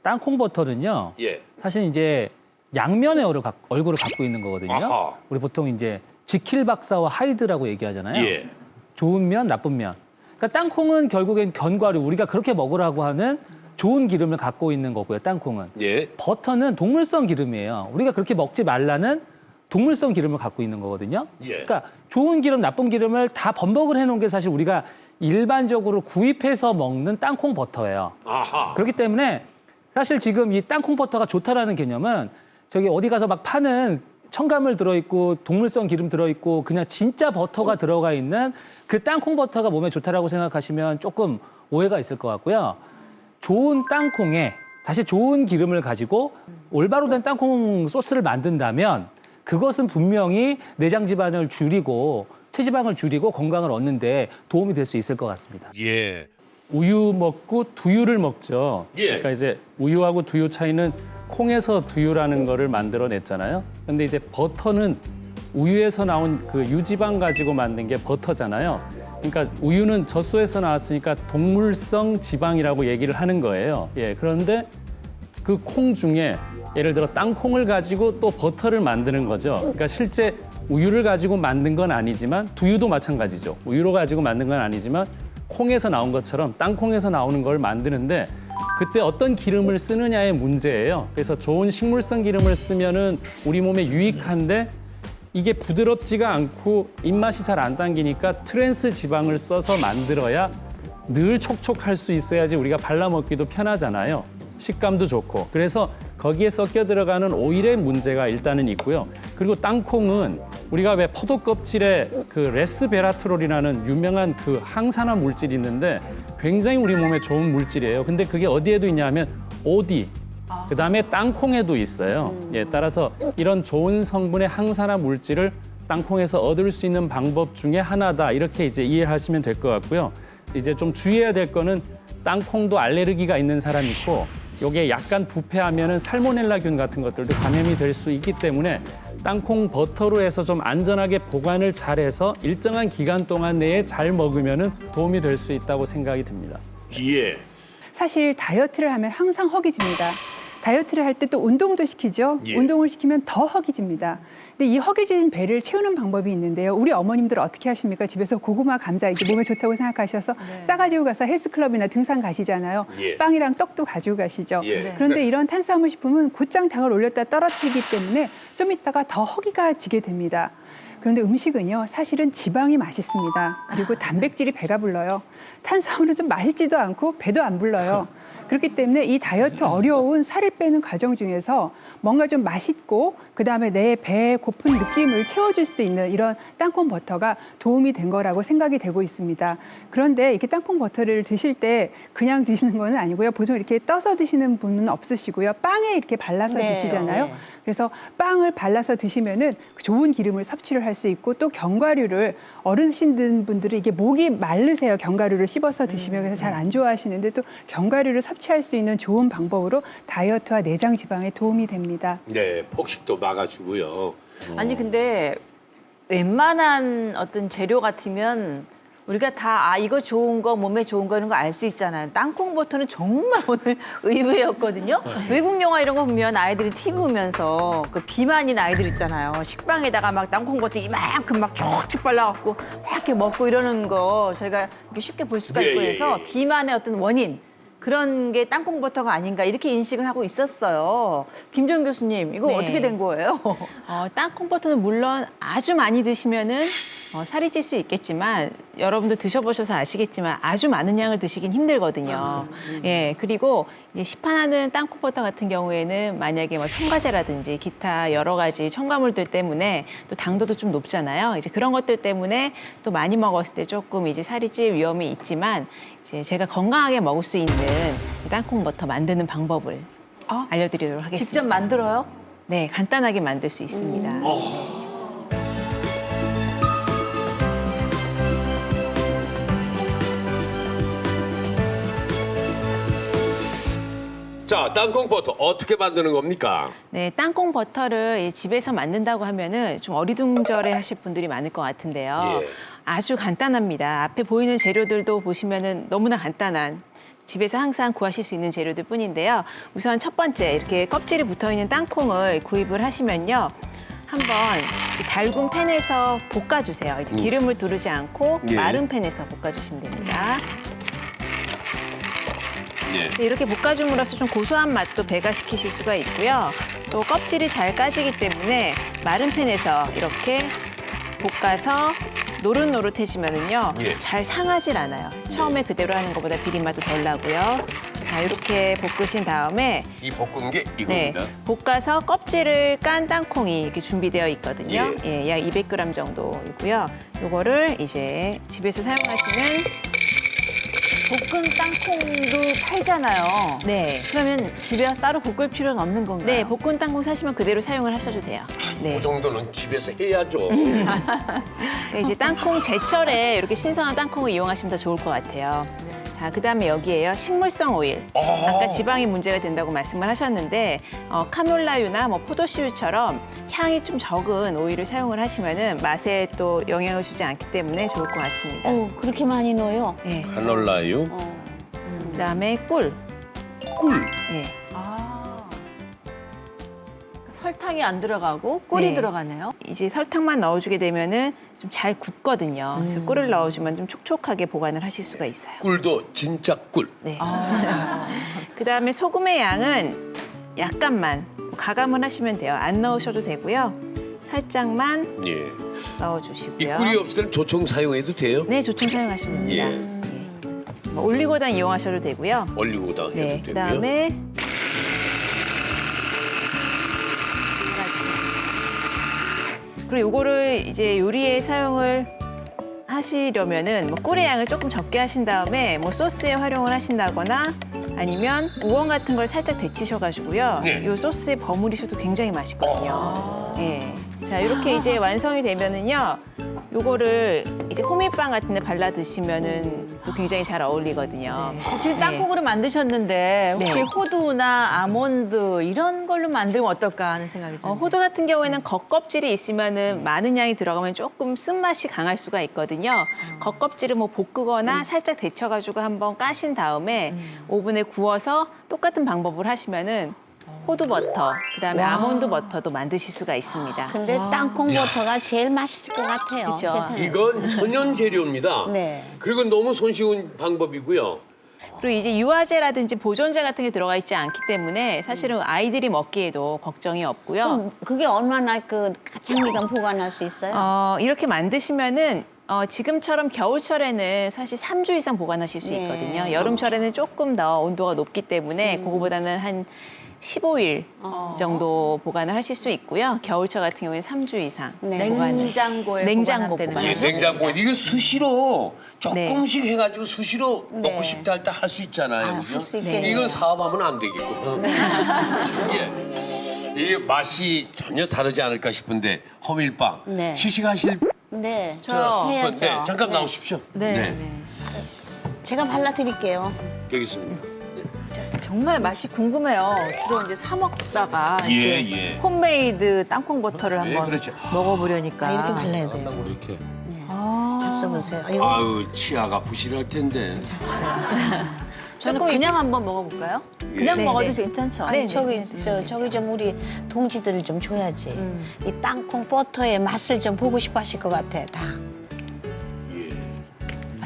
땅콩 버터는요. 예. 사실 이제 양면의 얼굴을 갖고 있는 거거든요. 아하. 우리 보통 이제 지킬 박사와 하이드라고 얘기하잖아요. 예. 좋은 면, 나쁜 면. 그러니까 땅콩은 결국엔 견과류, 우리가 그렇게 먹으라고 하는 좋은 기름을 갖고 있는 거고요, 땅콩은. 예. 버터는 동물성 기름이에요. 우리가 그렇게 먹지 말라는 동물성 기름을 갖고 있는 거거든요. 예. 그러니까 좋은 기름, 나쁜 기름을 다 번복을 해놓은 게 사실 우리가 일반적으로 구입해서 먹는 땅콩 버터예요. 아하. 그렇기 때문에 사실 지금 이 땅콩 버터가 좋다라는 개념은 저기 어디 가서 막 파는 첨가물 들어있고 동물성 기름 들어있고 그냥 진짜 버터가 들어가 있는 그 땅콩 버터가 몸에 좋다라고 생각하시면 조금 오해가 있을 것 같고요. 좋은 땅콩에 다시 좋은 기름을 가지고 올바로 된 땅콩 소스를 만든다면 그것은 분명히 내장 지방을 줄이고 체지방을 줄이고 건강을 얻는데 도움이 될 수 있을 것 같습니다. 예. 우유 먹고 두유를 먹죠. 예. 그러니까 이제 우유하고 두유 차이는 콩에서 두유라는 거를 만들어냈잖아요. 근데 이제 버터는 우유에서 나온 그 유지방 가지고 만든 게 버터잖아요. 그러니까 우유는 젖소에서 나왔으니까 동물성 지방이라고 얘기를 하는 거예요. 예. 그런데 그 콩 중에 예를 들어 땅콩을 가지고 또 버터를 만드는 거죠. 그러니까 실제 우유를 가지고 만든 건 아니지만 두유도 마찬가지죠. 우유로 가지고 만든 건 아니지만 콩에서 나온 것처럼 땅콩에서 나오는 걸 만드는데 그때 어떤 기름을 쓰느냐의 문제예요. 그래서 좋은 식물성 기름을 쓰면은 우리 몸에 유익한데 이게 부드럽지가 않고 입맛이 잘 안 당기니까 트랜스 지방을 써서 만들어야 늘 촉촉할 수 있어야지 우리가 발라 먹기도 편하잖아요. 식감도 좋고. 그래서 거기에 섞여 들어가는 오일의 문제가 일단은 있고요. 그리고 땅콩은 우리가 왜 포도 껍질에 그 레스베라트롤이라는 유명한 그 항산화 물질이 있는데 굉장히 우리 몸에 좋은 물질이에요. 근데 그게 어디에도 있냐면 오디, 그다음에 땅콩에도 있어요. 예, 따라서 이런 좋은 성분의 항산화 물질을 땅콩에서 얻을 수 있는 방법 중에 하나다. 이렇게 이제 이해하시면 될 것 같고요. 이제 좀 주의해야 될 거는 땅콩도 알레르기가 있는 사람이 있고 요게 약간 부패하면은 살모넬라균 같은 것들도 감염이 될 수 있기 때문에 땅콩 버터로 해서 좀 안전하게 보관을 잘해서 일정한 기간 동안 내에 잘 먹으면은 도움이 될 수 있다고 생각이 듭니다. 예. 사실 다이어트를 하면 항상 허기집니다. 다이어트를 할 때 또 운동도 시키죠. 예. 운동을 시키면 더 허기집니다. 근데 이 허기진 배를 채우는 방법이 있는데요. 우리 어머님들 어떻게 하십니까? 집에서 고구마, 감자 이게 몸에 좋다고 생각하셔서 싸가지고 가서 헬스클럽이나 등산 가시잖아요. 예. 빵이랑 떡도 가지고 가시죠. 예. 그런데 이런 탄수화물 식품은 곧장 당을 올렸다 떨어뜨리기 때문에 좀 있다가 더 허기가 지게 됩니다. 그런데 음식은요, 사실은 지방이 맛있습니다. 그리고 단백질이 배가 불러요. 탄수화물은 좀 맛있지도 않고 배도 안 불러요. 그렇기 때문에 이 다이어트 어려운 살을 빼는 과정 중에서 뭔가 좀 맛있고 그다음에 내 배의 고픈 느낌을 채워줄 수 있는 이런 땅콩 버터가 도움이 된 거라고 생각이 되고 있습니다. 그런데 이렇게 땅콩 버터를 드실 때 그냥 드시는 건 아니고요. 보통 이렇게 떠서 드시는 분은 없으시고요. 빵에 이렇게 발라서 드시잖아요. 네. 그래서 빵을 발라서 드시면은 좋은 기름을 섭취를 할 수 있고 또 견과류를 어르신 분들은 이게 목이 마르세요. 견과류를 씹어서 드시면 그래서 잘 안 좋아하시는데 또 견과류를 섭취할 수 있는 좋은 방법으로 다이어트와 내장 지방에 도움이 됩니다. 네, 폭식도 막아주고요. 아니 근데 웬만한 어떤 재료 같으면 우리가 다 이거 좋은 거 몸에 좋은 거 이런 거 알 수 있잖아요. 땅콩 버터는 정말 오늘 의외였거든요. 외국 영화 이런 거 보면 아이들이 TV 보면서 그 비만인 아이들 있잖아요. 식빵에다가 막 땅콩 버터 이만큼 막 촉촉 발라갖고 막 이렇게 먹고 이러는 거 저희가 이렇게 쉽게 볼 수가 있고 해서 비만의 어떤 원인 그런 게 땅콩 버터가 아닌가 이렇게 인식을 하고 있었어요. 김정 교수님, 이거 네. 어떻게 된 거예요? 땅콩 버터는 물론 아주 많이 드시면은 살이 찔 수 있겠지만 여러분도 드셔보셔서 아시겠지만 아주 많은 양을 드시긴 힘들거든요. 예, 그리고 이제 시판하는 땅콩 버터 같은 경우에는 만약에 뭐 첨가제라든지 기타 여러 가지 첨가물들 때문에 또 당도도 좀 높잖아요. 이제 그런 것들 때문에 또 많이 먹었을 때 조금 이제 살이 찔 위험이 있지만 이제 제가 건강하게 먹을 수 있는 땅콩 버터 만드는 방법을 알려드리도록 하겠습니다. 직접 만들어요? 네, 간단하게 만들 수 있습니다. 자, 땅콩 버터 어떻게 만드는 겁니까? 네, 땅콩 버터를 집에서 만든다고 하면은 좀 어리둥절해 하실 분들이 많을 것 같은데요. 예. 아주 간단합니다. 앞에 보이는 재료들도 보시면은 너무나 간단한 집에서 항상 구하실 수 있는 재료들 뿐인데요. 우선 첫 번째 이렇게 껍질이 붙어있는 땅콩을 구입을 하시면요. 한번 이 달군 팬에서 볶아주세요. 이제 기름을 두르지 않고 예. 마른 팬에서 볶아주시면 됩니다. 예. 이렇게 볶아줌으로써 좀 고소한 맛도 배가시키실 수가 있고요. 또 껍질이 잘 까지기 때문에 마른 팬에서 이렇게 볶아서 노릇노릇해지면은요 예. 잘 상하질 않아요. 처음에 그대로 하는 것보다 비린맛도 덜 나고요. 자 이렇게 볶으신 다음에 이 볶은 게 네, 이겁니다. 볶아서 껍질을 깐 땅콩이 이렇게 준비되어 있거든요. 예, 약 200g 정도이고요. 요거를 이제 집에서 사용하시는 볶은 땅콩도 팔잖아요. 네. 그러면 집에 와서 따로 볶을 필요는 없는 건가요? 네, 볶은 땅콩 사시면 그대로 사용을 하셔도 돼요. 네. 그 정도는 집에서 해야죠. 그러니까 이제 땅콩 제철에 이렇게 신선한 땅콩을 이용하시면 더 좋을 것 같아요. 자, 그다음에 여기에요. 식물성 오일. 아까 지방이 문제가 된다고 말씀을 하셨는데 카놀라유나 뭐 포도씨유처럼 향이 좀 적은 오일을 사용을 하시면은 맛에 또 영향을 주지 않기 때문에 좋을 것 같습니다. 그렇게 많이 넣어요? 네. 카놀라유, 그다음에 꿀. 꿀. 네. 설탕이 안 들어가고 꿀이 네. 들어가네요. 이제 설탕만 넣어주게 되면은 좀 잘 굳거든요. 그래서 꿀을 넣어주면 좀 촉촉하게 보관을 하실 수가 있어요. 꿀도 진짜 꿀. 네. 그다음에 소금의 양은 약간만 가감을 하시면 돼요. 안 넣으셔도 되고요. 살짝만 예. 넣어주시고요. 이 꿀이 없을 때는 조청 사용해도 돼요? 네, 조청 사용하시면 됩니다. 예. 네. 뭐 올리고당 이용하셔도 되고요. 올리고당 해도 네, 되고요. 그다음에 그리고 요거를 이제 요리에 사용을 하시려면은 뭐 꿀의 양을 조금 적게 하신 다음에 뭐 소스에 활용을 하신다거나 아니면 우엉 같은 걸 살짝 데치셔가지고요. 네. 요 소스에 버무리셔도 굉장히 맛있거든요. 예. 자, 이렇게 이제 완성이 되면은요. 요거를 이제 호밀빵 같은 데 발라 드시면은 또 굉장히 잘 어울리거든요. 지금 네. 땅콩으로 만드셨는데 혹시 네. 호두나 아몬드 이런 걸로 만들면 어떨까 하는 생각이 드네요. 호두 같은 경우에는 겉껍질이 있으면은 많은 양이 들어가면 조금 쓴맛이 강할 수가 있거든요. 겉껍질을 뭐 볶거나 살짝 데쳐가지고 한번 까신 다음에 오븐에 구워서 똑같은 방법을 하시면은 호두 버터, 그다음에 아몬드 버터도 만드실 수가 있습니다. 근데 땅콩 버터가 제일 맛있을 것 같아요. 그죠. 세상에. 이건 천연 재료입니다. 네. 그리고 너무 손쉬운 방법이고요. 그리고 이제 유화제라든지 보존제 같은 게 들어가 있지 않기 때문에 사실은 아이들이 먹기에도 걱정이 없고요. 그럼 그게 얼마나 그 장기간 보관할 수 있어요? 이렇게 만드시면은 지금처럼 겨울철에는 사실 3주 이상 보관하실 수 네. 있거든요. 여름철에는 조금 더 온도가 높기 때문에 그거보다는 한 15일 정도 보관을 하실 수 있고요. 겨울철 같은 경우에는 3주 이상 네. 보관을. 냉장고에 냉장고 보관하면 보관. 예, 되는 냉장고에 이거 수시로 조금씩 해가지고 수시로 네. 먹고 싶다 할 때 할 수 있잖아요. 아, 그죠? 할수 있겠네요. 이건 사업하면 안 되겠고. 예. 이 맛이 전혀 다르지 않을까 싶은데 허밀빵 네. 시식하실 네. 저요. 해야죠. 네, 잠깐 네. 나오십시오. 네. 제가 발라드릴게요. 여기 있습니다. 정말 맛이 궁금해요. 주로 이제 사 먹다가 예, 이렇게 예. 홈메이드 땅콩 버터를 네, 한번 그렇죠. 먹어보려니까. 아, 이렇게 발라야 돼요. 이렇게. 네. 아. 잡숴보세요. 아이고. 아유 치아가 부실할 텐데. 저는 조금 그냥 한번 먹어볼까요? 그냥 네, 먹어도 네. 괜찮죠? 아니 네, 저기 네, 저기 좀 우리 동지들을 좀 줘야지. 이 땅콩 버터의 맛을 좀 보고 싶어 하실 것 같아. 다. 예.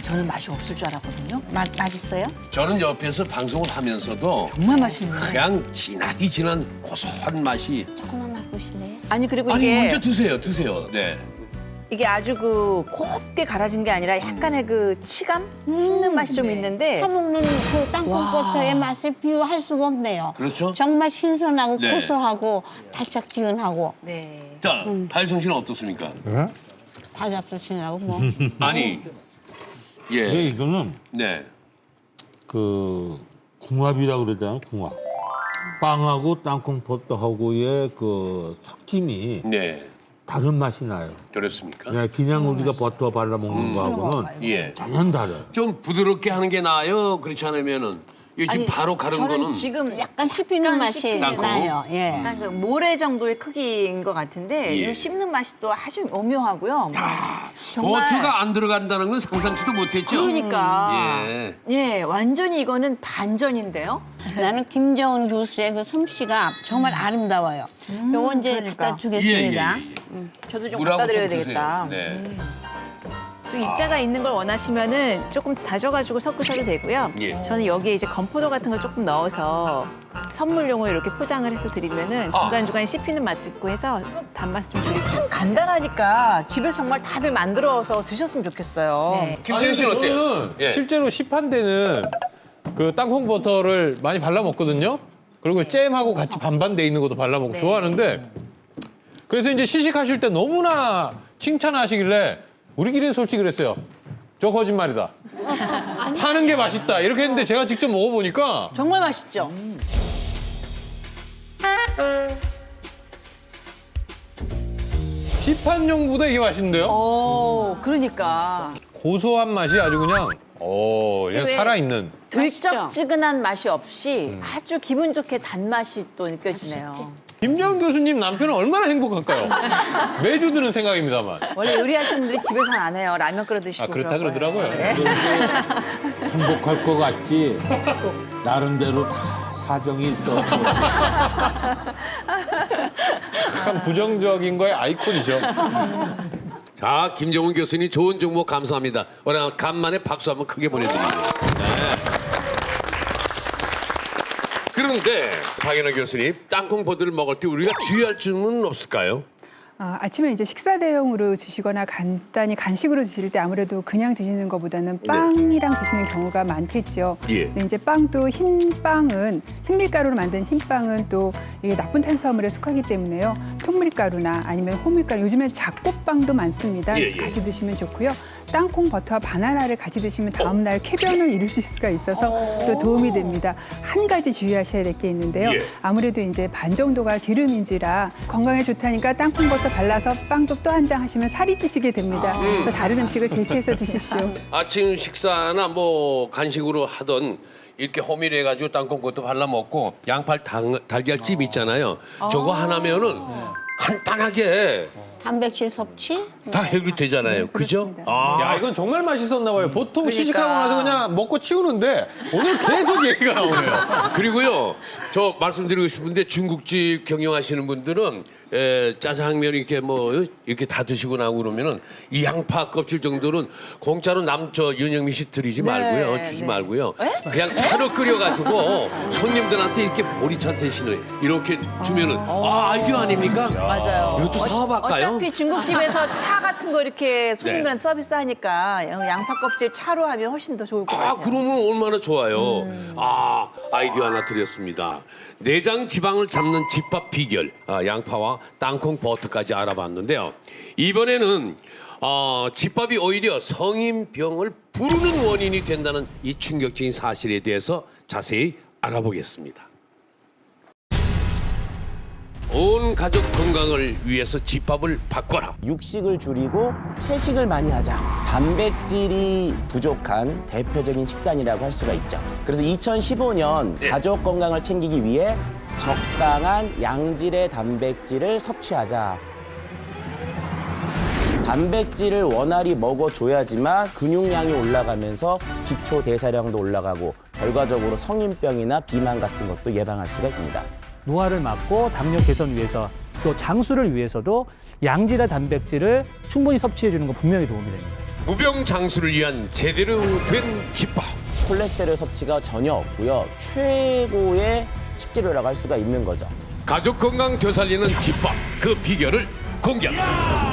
저는 맛이 없을 줄 알았거든요. 맛있어요? 저는 옆에서 방송을 하면서도 정말 맛있네요. 그냥 진하디 진한 고소한 맛이. 조금만 맛보실래요? 아니 그리고 아니 이게 먼저 드세요, 드세요. 네. 이게 아주 그 곱게 갈아진 게 아니라 약간의 그 치감? 씹는 맛이 좀 있는데 사 먹는 그 땅콩 와. 버터의 맛을 비교할 수가 없네요. 그렇죠? 정말 신선하고 네. 고소하고 달짝지근하고 네. 자, 하일성 씨는 어떻습니까? 다 잡수시느라고 뭐. 아니, 예, 예, 이거는 네, 그 궁합이라고 그러잖아요, 궁합. 빵하고 땅콩 버터하고의 그 섞임이 네, 다른 맛이 나요. 그렇습니까? 그냥 우리가 버터 발라 먹는 거하고는 예, 전혀 달라요. 좀 부드럽게 하는 게 나아요. 그렇지 않으면은 요즘 아니, 바로 가는 저는 거는 지금 약간 씹히는 약간 맛이 씹히는 나요. 예. 약간 그 모래 정도의 크기인 것 같은데 예. 이 씹는 맛이 또 아주 오묘하고요. 정말 버터가 안 들어간다는 건 상상치도 못했죠. 그러니까 예. 예, 완전히 이거는 반전인데요. 나는 김정은 교수의 그 솜씨가 정말 아름다워요. 요거 이제 그러니까. 갖다 주겠습니다. 저도 좀 물하고 갖다 드려야 좀 되겠다. 드세요. 네. 좀 입자가 있는 걸 원하시면은 조금 다져가지고 섞으셔도 되고요. 예. 저는 여기에 이제 건포도 같은 걸 조금 넣어서 선물용으로 이렇게 포장을 해서 드리면은 중간중간 씹히는 맛도 있고 해서 단맛을 좀 줄일 수 참 있어요. 간단하니까 집에서 정말 다들 만들어서 드셨으면 좋겠어요. 네. 김태현 씨는 어때요? 저는 예. 실제로 시판되는 그 땅콩 버터를 많이 발라 먹거든요. 그리고 잼하고 같이 반반 돼 있는 것도 발라 먹고 좋아하는데 그래서 이제 시식하실 때 너무나 칭찬하시길래 우리끼리는 솔직히 그랬어요. 저 거짓말이다. 파는 게 맛있다. 이렇게 했는데 제가 직접 먹어보니까 정말 맛있죠? 시판용보다 이게 맛있는데요? 그러니까 고소한 맛이 아주 그냥 그냥 왜- 살아있는. 들쩍지근한 맛이 없이 아주 기분 좋게 단맛이 또 느껴지네요. 김정 교수님 남편은 얼마나 행복할까요? 매주 드는 생각입니다만. 원래 요리하시는 분들이 집에서는 안 해요. 라면 끓여 드시고. 아, 그렇다 그럴 거예요. 그러더라고요. 네. 행복할 것 같지. 나름대로 다 사정이 있어. 참 부정적인 거의 아이콘이죠. 자, 김정은 교수님 좋은 정보 감사합니다. 오늘 간만에 박수 한번 크게 보내드립니다. 네. 그런데 박연아 교수님, 땅콩 버터를 먹을 때 우리가 주의할 점은 없을까요? 아침에 이제 식사 대용으로 드시거나 간단히 간식으로 드실 때 아무래도 그냥 드시는 것보다는 빵이랑 드시는 경우가 많겠죠. 예. 근데 이제 빵도 흰 빵은 흰밀가루로 만든 흰 빵은 또 이게 나쁜 탄수화물에 속하기 때문에요. 통밀가루나 아니면 호밀가루 요즘엔 잡곡빵도 많습니다. 예, 그래서 예. 같이 드시면 좋고요. 땅콩 버터와 바나나를 같이 드시면 다음 날 쾌변을 이루실 수가 있어서 또 도움이 됩니다. 한 가지 주의하셔야 될 게 있는데요. 예. 아무래도 이제 반 정도가 기름인지라 건강에 좋다니까 땅콩 버터 발라서 빵도 또 한 장 하시면 살이 찌시게 됩니다. 그래서 다른 음식을 대체해서 드십시오. 아침 식사나 뭐 간식으로 하던 이렇게 호밀해가지고 땅콩 버터 발라 먹고 양파 달걀찜 있잖아요. 저거 하나면은 간단하게 단백질 섭취? 다 해결이 되잖아요. 그죠? 그렇습니다. 야, 이건 정말 맛있었나 봐요. 보통 시식하고 나서 그냥 먹고 치우는데 오늘 계속 얘기가 나오네요. 그리고요, 저 말씀드리고 싶은데 중국집 경영하시는 분들은 짜장면 이렇게 뭐 이렇게 다 드시고 나고 그러면은 이 양파 껍질 정도는 공짜로 저 윤영민 씨 드리지 말고요, 주지 말고요. 그냥 차로 끓여가지고 손님들한테 이렇게 보리차 대신에 이렇게 주면은 아이디어 아닙니까? 맞아요. 이것도 사업할까요? 어차피 중국집에서 차 같은 거 이렇게 손님들한테 서비스하니까 양파 껍질 차로 하면 훨씬 더 좋을 것 같아요. 그러면 얼마나 좋아요. 아이디어 하나 드렸습니다. 내장 지방을 잡는 집밥 비결, 양파와 땅콩 버터까지 알아봤는데요. 이번에는 집밥이 오히려 성인병을 부르는 원인이 된다는 이 충격적인 사실에 대해서 자세히 알아보겠습니다. 온 가족 건강을 위해서 집밥을 바꿔라. 육식을 줄이고 채식을 많이 하자. 단백질이 부족한 대표적인 식단이라고 할 수가 있죠. 그래서 2015년 가족 건강을 챙기기 위해 적당한 양질의 단백질을 섭취하자. 단백질을 원활히 먹어줘야지만 근육량이 올라가면서 기초 대사량도 올라가고 결과적으로 성인병이나 비만 같은 것도 예방할 수가 있습니다. 노화를 막고 당뇨 개선 위해서 또 장수를 위해서도 양질의 단백질을 충분히 섭취해 주는 건 분명히 도움이 됩니다. 무병장수를 위한 제대로 된 집밥. 콜레스테롤 섭취가 전혀 없고요. 최고의 식재료라고 할 수가 있는 거죠. 가족 건강 되살리는 집밥 그 비결을 공개합니다.